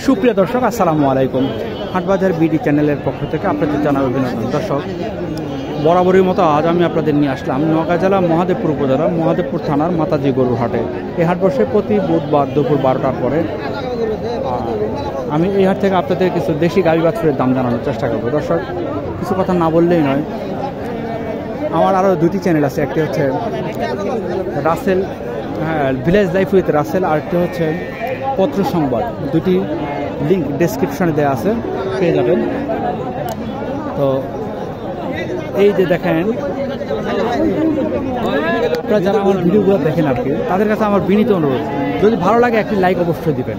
সুপ্রিয় দর্শক, আসসালামু আলাইকুম। হাটবাজার বিডি চ্যানেলের পক্ষ থেকে আপনাদের জানাই অভিনন্দন। দর্শক, বরাবরের মতো আজ আমি আপনাদের নিয়ে আসলাম নোয়াখালী জেলা মহাদেবপুর উপজেলা মহাদেবপুর থানার মাতাজি গরুর হাটে। এই হাট বসে প্রতি বুধবার দুপুর 12টার পরে। আমি এই হাট থেকে আপনাদের কিছু দেশি গাভী বাছুরের দাম জানানোর চেষ্টা করবো। দর্শক, কিছু কথা না বললেই নয়, আমার আরও দুটি চ্যানেল আছে। একটি হচ্ছে Rasel, village life with Rasel, আর একটি হচ্ছে পত্র সংবাদ। দুটি লিঙ্ক ডেসক্রিপশনে দেওয়া আছে, পেয়ে যাবেন। তো এই যে দেখেন, আপনারা যারা আমার ভিডিওগুলো দেখেন আর কি, তাদের কাছে আমার বিনীত অনুরোধ, যদি ভালো লাগে একটি লাইক অবশ্যই দিবেন,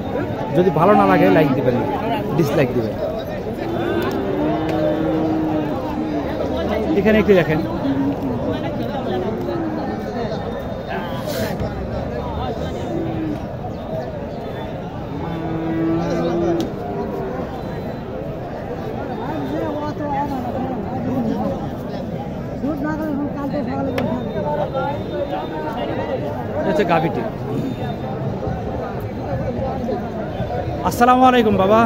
যদি ভালো না লাগে লাইক দিবেন না, ডিসলাইক দিবেন। এখানে একটু দেখেন, গাভিটি। আসসালামু আলাইকুম বাবা,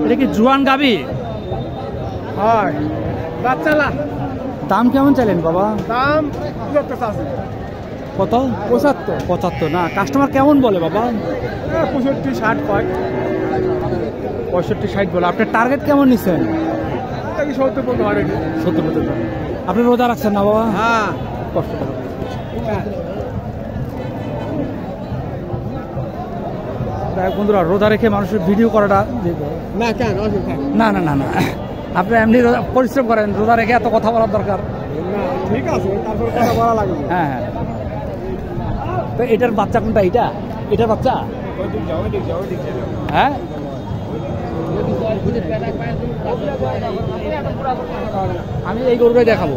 এটা কি জুয়ান গাভি? হয় বাচ্চালা। দাম কেমন চাইলেন বাবা? দাম কত? 75 না? কাস্টমার কেমন বলে বাবা? 65-60 কয়। 65-60 বলে। আপনার টার্গেট কেমন নিচ্ছেন? 70-75। আপনি রোজা রাখছেন না বাবা? হ্যাঁ। কষ্ট করে বন্ধুরা, রোজা রেখে মানুষের ভিডিও করাটা না কেন? না না না না, আপনি এমনি পরিশ্রম করেন, রোজা রেখে এত কথা বলার দরকার? ঠিক আছে, তারপর কথা বলা লাগবে। হ্যাঁ হ্যাঁ। তো এটার বাচ্চা কোনটা? এটার বাচ্চা? হ্যাঁ, আমি এই গরুটাই দেখাবো।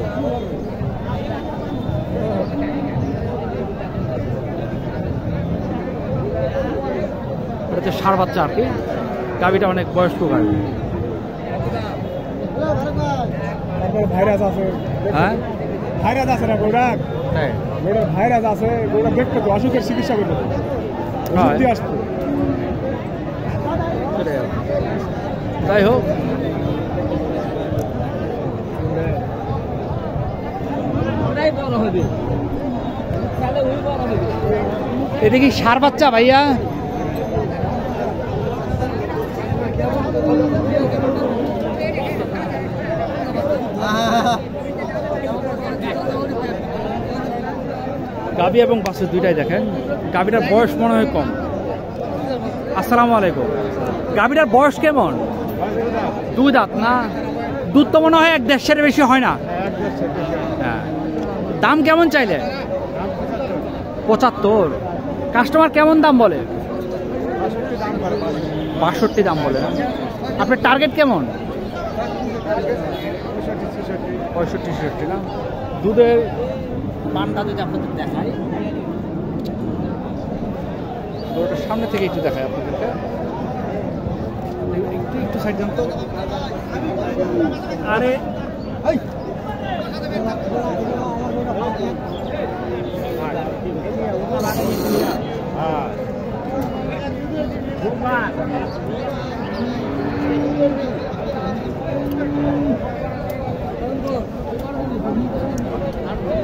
এটা হচ্ছে ষাঁড় বাচ্চা আর কি। গাভিটা অনেক বয়স্ক গাভি। ভাইরাস আছে। হ্যাঁ, ভাইরাস আছে না গোড়া? হ্যাঁ, গোড়া ভাইরাস আছে। গোড়া দেখতে তো অসুখের চিকিৎসা করতে আসতো। যাই হোক, এটা কি ষাঁড় বাচ্চা ভাইয়া? গাভী এবং বাছুর দুইটাই দেখেন। গাভীটার বয়স মনে হয় কম। আসসালামু আলাইকুম। গাভীটার বয়স কেমন? 2 দাঁত না? দুধ তো মনে হয় 1.5 বেশি হয় না? হ্যাঁ। দাম কেমন চাইলে? 75। কাস্টমার কেমন দাম বলে? 62 দাম বলে। আপনার টার্গেট কেমন? 65-66 না? দুধের মানটা যদি আপনাদের দেখাই, ওটার সামনে থেকে একটু দেখায় আপনাদেরকে। একটু সাইড দেন তো। আরে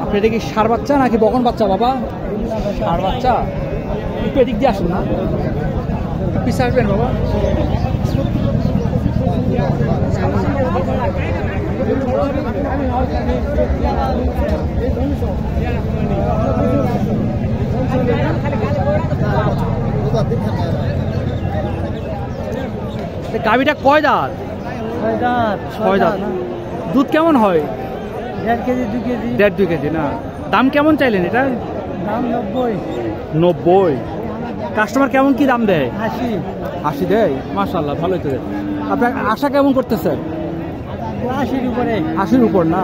আপনি এটা কি ষাঁড় বাচ্চা নাকি বকন বাচ্চা বাবা? ষাঁড় বাচ্চা। একটু এদিক দিয়ে আসুন না, পিছিয়ে আসবেন বাবা। গাভীটা কয় দাঁত? 6 দাঁত। দুধ কেমন হয়? 1.5 কেজি 2 কেজি। 1.5-2 কেজি না? দাম কেমন চাইলেন এটা? দাম 90। কাস্টমার কেমন কি দাম দেয়? 80 দেয়? মাশাআল্লাহ, ভালোই তো। আপনার আশা কেমন করতেছেন? 80-র উপরে। 80-র উপর না?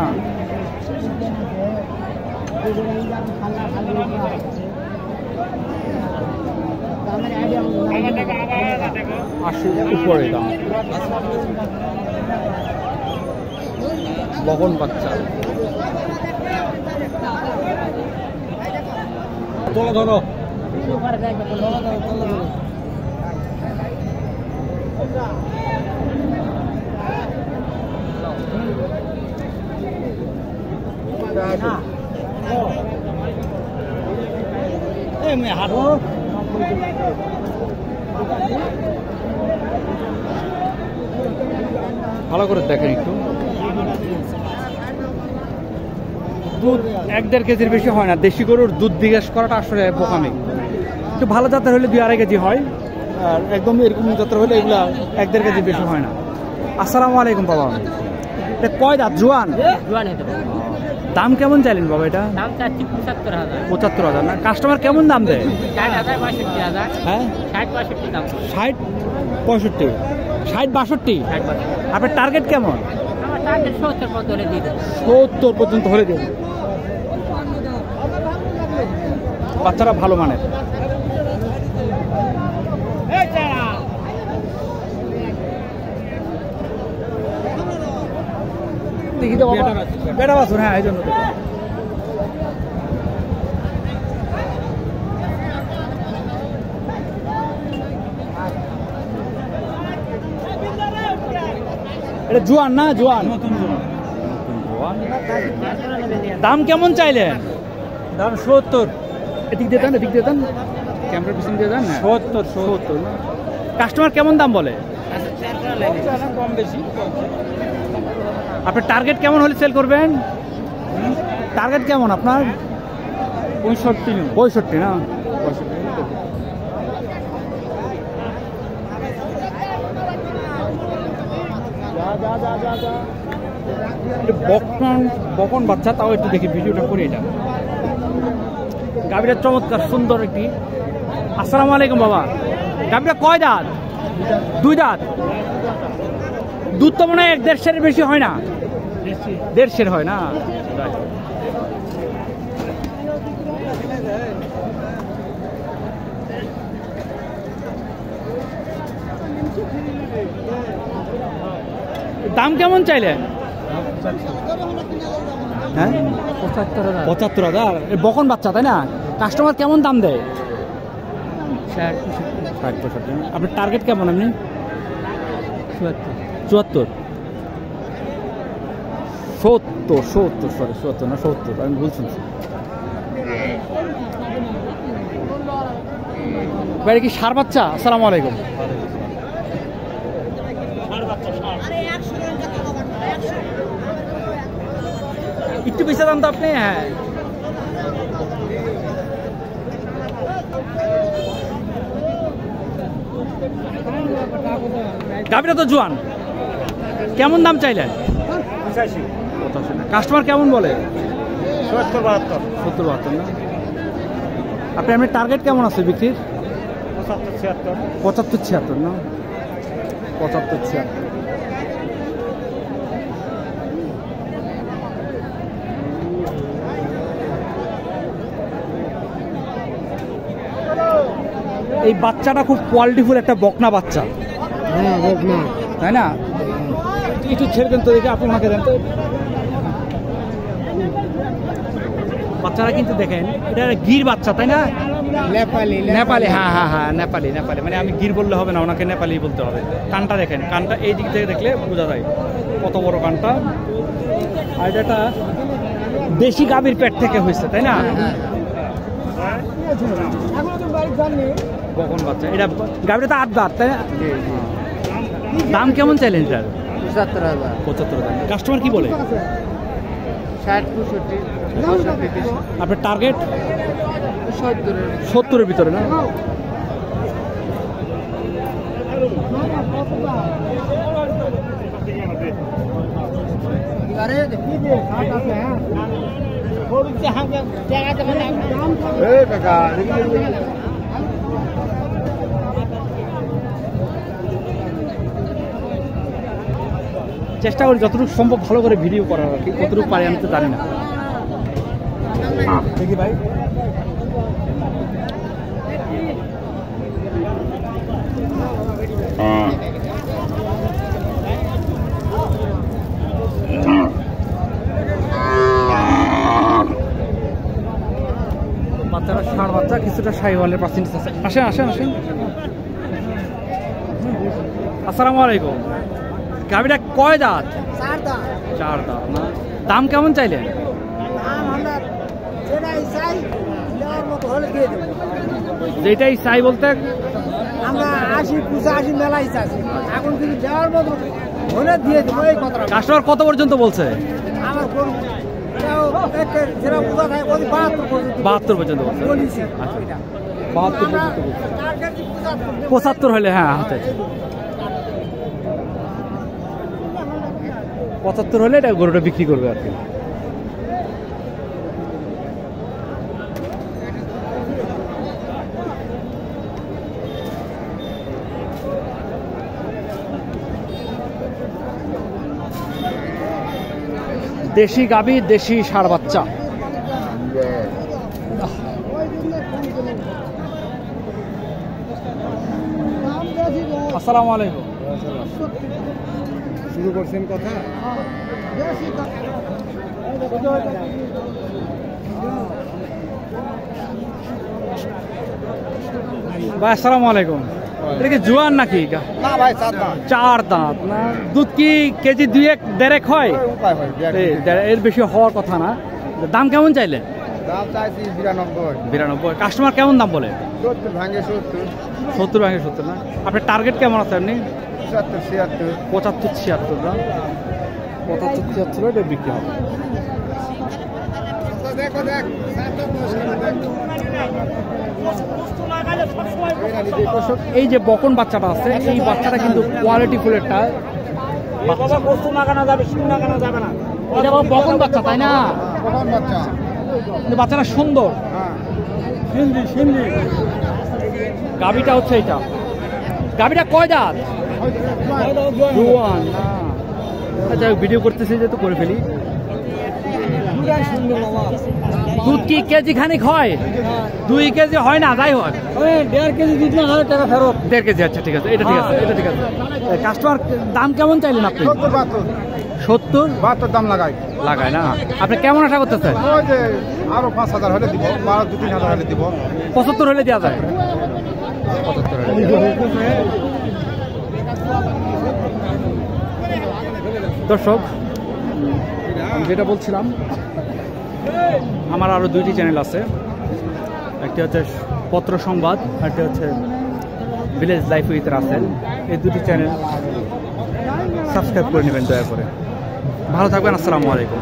উপরে দাম। বকন বাচ্চা। ধরো ভালো করে দেখেন একটু, দুধ 1-1.5 কেজির বেশি হয় না। দেশি গরুর দুধ জিজ্ঞেস করাটা আসলে বোকামি। একটু ভালো জাতের হলে 2-2.5 কেজি হয়, আর একদম এরকম জাতের হলে এগুলা 1-1.5 কেজি বেশি হয় না। আসসালামু আলাইকুম বাবা, এটা কয় দাঁত? জোয়ান? দাম কেমন চাইলেন বাবা এটা? দাম চাচ্ছি 75,000 না? কাস্টমার কেমন দাম দেয়? 60,000 62,000। হ্যাঁ 60-62 দাম। 60-65, 60-62। আপনার টার্গেট কেমন? আমার টার্গেট 70 পর্যন্ত হলে দিয়ে দেবো। 70 পর্যন্ত হলে দেবেন। বাচ্চারা ভালো মানের। দেখি তো বাবা, বেটা বাছুর। হ্যাঁ, এই জন্য এটা জোয়ান না? জোয়ান। দাম কেমন চাইলেন? দাম 70। এদিক দিয়ে দেন, এদিক দিয়ে দেন, ক্যামেরার পিছন দিয়ে দেন। 70 না? কাস্টমার কেমন দাম বলে? কম বেশি। আপনার টার্গেট কেমন হলে সেল করবেন? টার্গেট কেমন আপনার? 65 না? 65। বকন বাচ্চা, তাও একটু দেখি ভিডিওটা করে। এটা গাভীটা চমৎকার সুন্দর একটি। আসসালামু আলাইকুম বাবা, গাভীটা কয় দাঁত? 2 দাঁত। দুধ তো মনে হয় 1.5 বেশি হয় না? 1.5 হয় না? দাম কেমন চাইলেন? হ্যাঁ 75,000। বকন বাচ্চা তাই না? কাস্টমার কেমন দাম দেয়? 60-65। আপনার টার্গেট কেমন? আপনি 74। 70 না 70, আমি ভুল শুনছি। বাইরে কি সার বাচ্চা? আসসালামু আলাইকুম। একটু বেশি দাম তো আপনি। হ্যাঁ, গাভীটা তো জোয়ান। কেমন দাম চাইলেন? 85। কাস্টমার কেমন বলে? 70-72 না? আপনার টার্গেট কেমন আছে বিক্রির? 75-76 না? 75-76। এই বাচ্চাটা খুব কোয়ালিটিফুল একটা বকনা বাচ্চা। হ্যাঁ বকনা, তাই না? একটু ছেড়ে দেন তো দেখে, আপনি ওনাকে দেন তো। বাচ্চারা কিন্তু দেখেন, এটা গির বাচ্চা তাই না? নেপালি। নেপালি, হ্যাঁ নেপালি। মানে আমি গির বললে হবে না, ওনাকে নেপালি বলতে হবে। কানটা দেখেন, কানটা এই দিক থেকে দেখলে বোঝা যায় কত বড় কানটা। আর এটা দেশি গাভীর পেট থেকে হয়েছে তাই না? বকন বাচ্চা। এটা গাভীটা তো 8 দাঁত তাই না? দাম কেমন চাইলেন এটার? 75,000। কাস্টমার কি বলে? 60-65। আপনার টার্গেট 70-এর ভিতরে না? চেষ্টা করি যতটুকু সম্ভব ভালো করে ভিডিও করার, আর কি কতটুকু পারি আমি তো জানি না। দেখি ভাই, বাচ্চারা ষাঁড় বাচ্চা, কিছুটা শাহিওয়ালের পার্সেন্টেজ আছে। আসেন। আসসালামু আলাইকুম। গাভিটা কয় দাঁত? 4 দাঁত। 4 দাঁত না। দাম কেমন চাইলেন? দাম আমরা যেটাই চাই দেওয়ার মতো হলে দিয়ে দেবো। যেটাই চাই বলতে আমরা 80 85 মেলাই চাচ্ছি, এখন কিন্তু দেওয়ার মতো হলে দিয়ে দেবো এই কথাটা। কাস্টমার কত পর্যন্ত বলছে? আমার গরু যেটা বোঝা থাকে ওই 72 পর্যন্ত 72 পর্যন্ত বলছে। বলেছি। আচ্ছা। ওইটা। 72 আমরা পর্যন্ত বলছে। টার্গেট 75 75 হলে হ্যাঁ হাতে 75 হলে এটা গরুটা বিক্রি করবে আর কি। দেশি গাভী, দেশি ষাঁড় বাচ্চা। আসসালামু আলাইকুম। শুরু করছেন কথা। ভাই আসসালামু আলাইকুম। এটা কি জোয়ান নাকি? না ভাই 4 দাঁত। 4 দাঁত না। দুধ কি কেজি 2-1 হয়? উপায় হয় এর বেশি হওয়ার কথা না। দাম কেমন চাইলেন? দাম চাইছি 92। 92। কাস্টমার কেমন দাম বলে? 70 ভাঙে 70। 70 ভাঙে 70 না। আপনার টার্গেট কেমন আছে আপনি? 75 76। 75 76 না। 75 76 এটা বিক্রি হবে। দেখো দেখ এই যে বকন বাচ্চাটা আছে, এই বাচ্চাটা কিন্তু কোয়ালিটি ফুলেরটা। বস্তু লাগানো যাবে, শিং লাগানো যাবে না। এটা বকন বাচ্চা তাই না? কখন বাচ্চা? কিন্তু বাচ্চাটা সুন্দর। হ্যাঁ সিন্ধি সিন্ধি। গাবিটা হচ্ছে এটা। গাবিটা কয় দাঁত? জোয়ান না। যাই হোক, ভিডিও করতেছি যেহেতু করে ফেলি। দুধ কি কেজি খানিক হয়? 2 কেজি হয় না, যাই হোক 1.5 কেজি দিতে 1000 টাকা ফেরত। 1.5 কেজি। আচ্ছা ঠিক আছে, এটা ঠিক আছে, এটা ঠিক আছে। কাস্টমার দাম কেমন চাইলেন আপনি? 70 72 দাম লাগাই। লাগায় না। আপনি কেমন আশা করতেছেন? ওই যে আরো 5000 হলে দিব, 2-3 হলে দিব। 75 হলে দেওয়া যায়। 75 হলে। দর্শক, আমি যেটা বলছিলাম, আমার আরো 2টি চ্যানেল আছে। একটি হচ্ছে পত্র সংবাদ, একটি হচ্ছে ভিলেজ লাইফ উইথ রাসেল। এই 2টি চ্যানেল সাবস্ক্রাইব করে নেবেন দয়া করে। ভালো থাকবেন। আসসালামু আলাইকুম।